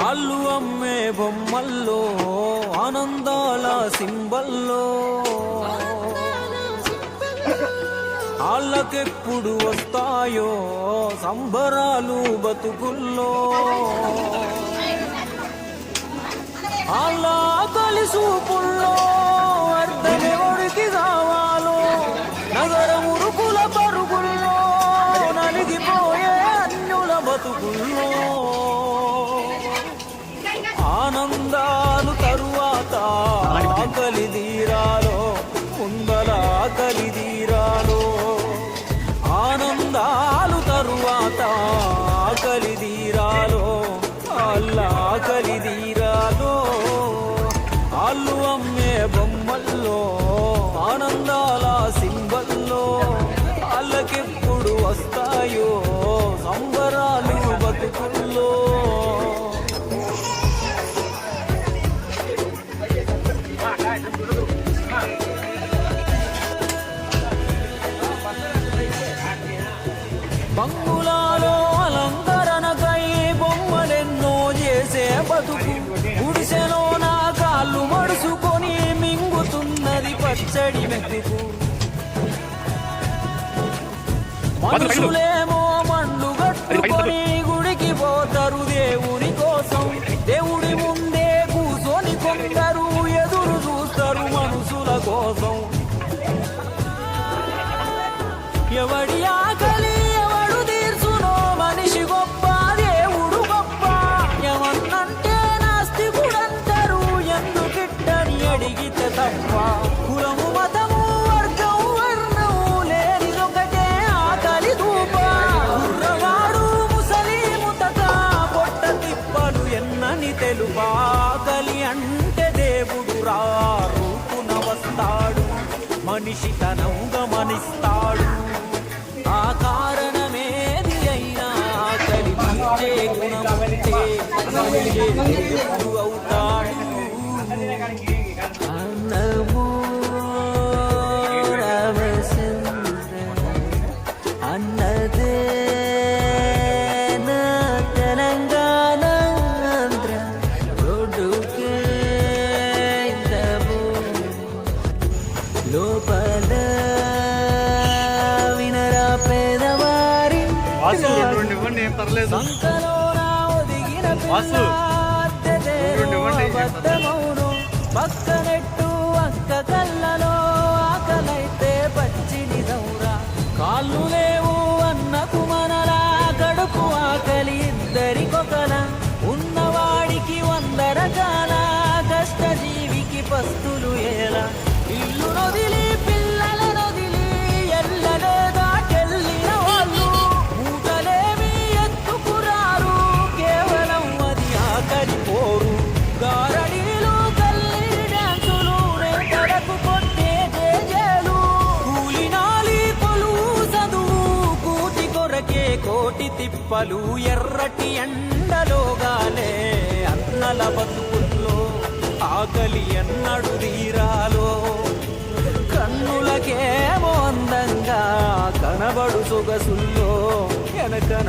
ఆళ్ళు అమ్మే బొమ్మల్లో ఆనందాల సింబల్లో ఆళ్ళకెప్పుడు వస్తాయో సంబరాలు బతుకుల్లో ఆళ్ళ కలిసూపుల్లో అర్థమెవడికి కావాలో నగర మురుకుల పరుగుల్లో నలిగిపోయే అన్యుల బతుకుల్లో ఆనందాలు తరువాత ఆకలి తీరాలో ముందల ఆకలి తీరాలో ఆనందాలు తరువాత ఆకలి తీరాలో అల్లా ఆకలి తీరాలో ఆళ్ళు అమ్మే బొమ్మల్లో ఆనందాల సింబల్లో వాళ్ళకెప్పుడు వస్తాయో సంబరాలు బతుకుల్లో బంగులాలో అలంకరణకై బొమ్మలెన్నో చేసే బతుకు గుడిసెలో నా కాళ్ళు మడుసుకొని మింగుతున్నది పచ్చడి మెతుకు మనుషులేమో మండు కట్టుకొని గుడికి పోతారు దేవుని కోసం దేవుడి ముందే కూర్చొని కొందరు ఎదురు చూస్తారు మనుషుల కోసం ఎవడి ఆకలి ఎవడు తీర్చునో మనిషి గొప్ప దేవుడు గొప్ప ఏమన్నంటే నాస్తికుడంటారు ఎందుకిట్టని అడిగితే తప్ప కులము మతము వర్గం వర్ణం లేనిదొకటే ఆకలి ధూప కుర్రవాడు ముసలిము తక పొట్ట తిప్పలు ఎన్నని తెలుపా ఆకలి అంటే దేవుడు రా రూపున వస్తాడు మనిషి తనం గమనిస్తాడు ఆ కారణమేది అయినా కలిపే గుణముంటే మనిషి అవుతాడు అన్నమో రామచంద్ర అన్నదే నా తెలంగాణ ఆంధ్ర రోడ్డుకే ఇంతమో లోపల పక్కనెట్టు అక్క కళ్ళలో ఆకలైతే పచ్చిని దౌరా కాళ్ళు లేవు అన్నకు మనలా కడుపు ఆకలి ఇద్దరికొకల ఉన్నవాడికి 100 రకాల కష్టజీవికి పస్తులు ఏలా ఇల్లు నొదిలి పిల్లల నొదిలి ఎల్లలేదా కెళ్ళిన వాళ్ళు మూటలేమి ఎత్తుకురారు కేవలం అది ఆకలి పోరు గారడీలు కల్లి డ్యాన్సులు రేతలకు కొట్టే జేజేలు కూలినాలి కొలువు చదువు కూటి కొరకే కోటి తిప్పలు ఎర్రటి ఎండలోగాలే అన్నల బతుకుల్లో ఆకలి ఎన్నడు తీరాలో కన్నులకేమో అందంగా కనబడు సొగసుల్లో వెనకన